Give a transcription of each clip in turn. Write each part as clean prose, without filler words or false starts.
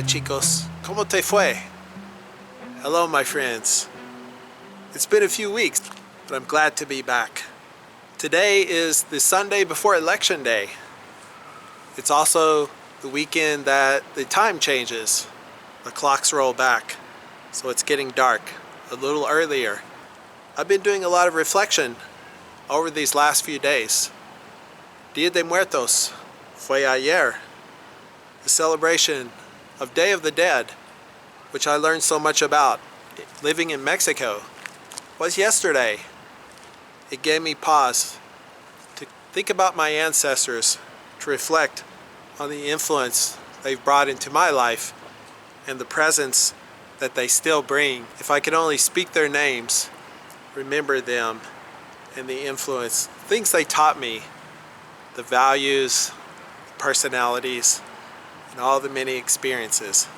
Hola chicos, ¿cómo te fue? Hello my friends. It's been a few weeks, but I'm glad to be back. Today is the Sunday before Election Day. It's also the weekend that the time changes. The clocks roll back, so it's getting dark a little earlier. I've been doing a lot of reflection over these last few days. Día de Muertos fue ayer. The celebration of Day of the Dead, which I learned so much about living in Mexico, was yesterday. It gave me pause to think about my ancestors, to reflect on the influence they've brought into my life and the presence that they still bring. If I could only speak their names, remember them and the influence, things they taught me, the values, personalities, and all the many experiences.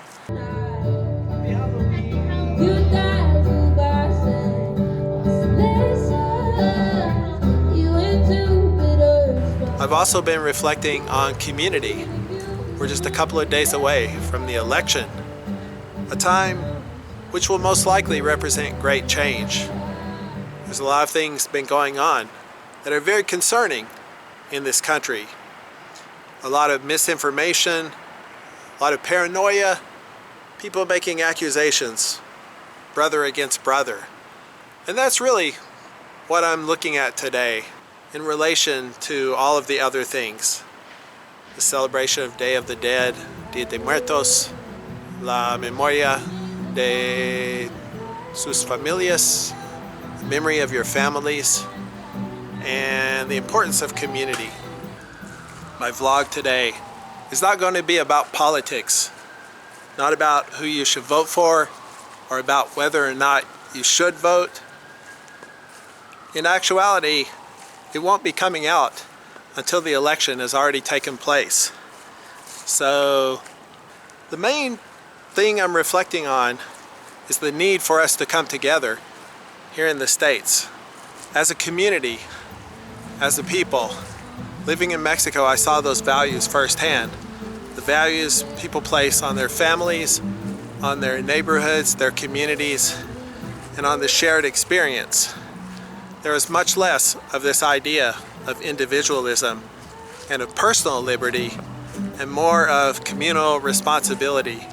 I've also been reflecting on community. We're just a couple of days away from the election, a time which will most likely represent great change. There's a lot of things been going on that are very concerning in this country. A lot of misinformation, a lot of paranoia, people making accusations, brother against brother. And that's really what I'm looking at today in relation to all of the other things. The celebration of Day of the Dead, Día de Muertos, la memoria de sus familias, the memory of your families, and the importance of community. My vlog today is not going to be about politics, not about who you should vote for or about whether or not you should vote. In actuality, it won't be coming out until the election has already taken place. So the main thing I'm reflecting on is the need for us to come together here in the States as a community, as a people. Living in Mexico, I saw those values firsthand. The values people place on their families, on their neighborhoods, their communities, and on the shared experience. There is much less of this idea of individualism and of personal liberty and more of communal responsibility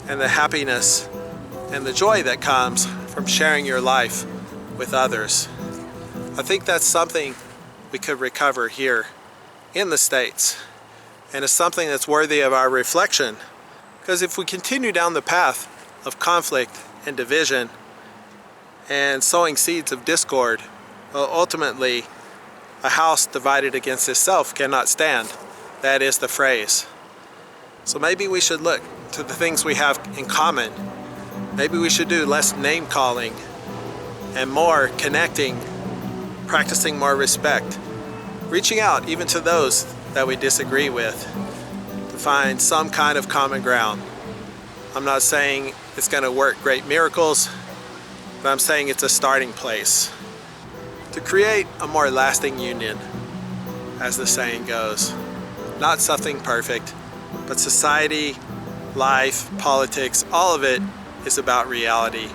and the happiness and the joy that comes from sharing your life with others. I think that's something we could recover here in the States, and it's something that's worthy of our reflection, because if we continue down the path of conflict and division and sowing seeds of discord, well, ultimately a house divided against itself cannot stand. That is the phrase. So maybe we should look to the things we have in common. Maybe we should do less name calling and more connecting, practicing more respect, reaching out even to those that we disagree with to find some kind of common ground. I'm not saying it's going to work great miracles, but I'm saying it's a starting place to create a more lasting union, as the saying goes. Not something perfect, but society, life, politics, all of it is about reality.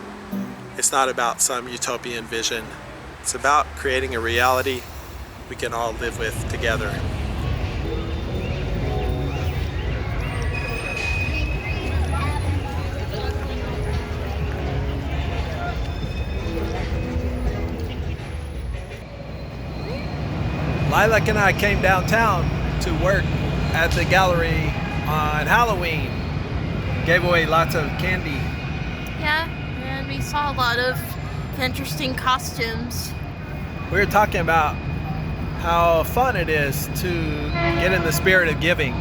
It's not about some utopian vision. It's about creating a reality we can all live with together. Lilac and I came downtown to work at the gallery on Halloween. Gave away lots of candy. Yeah, and we saw a lot of interesting costumes. We were talking about how fun it is to get in the spirit of giving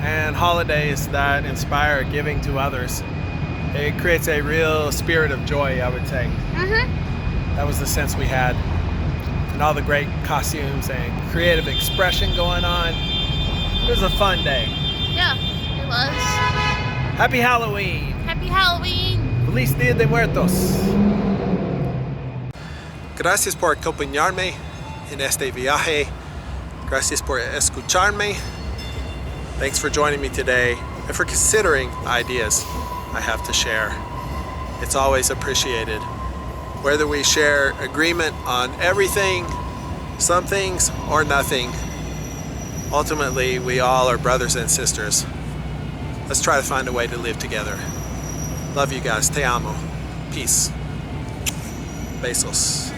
and holidays that inspire giving to others. It creates a real spirit of joy, I would say. That was the sense we had. And all the great costumes and creative expression going on. It was a fun day. Yeah, it was. Happy Halloween! Happy Halloween! Feliz Día de Muertos! Gracias por acompañarme en este viaje. Gracias por escucharme. Thanks for joining me today and for considering ideas I have to share. It's always appreciated. Whether we share agreement on everything, some things, or nothing, ultimately we all are brothers and sisters. Let's try to find a way to live together. Love you guys. Te amo. Peace. Besos.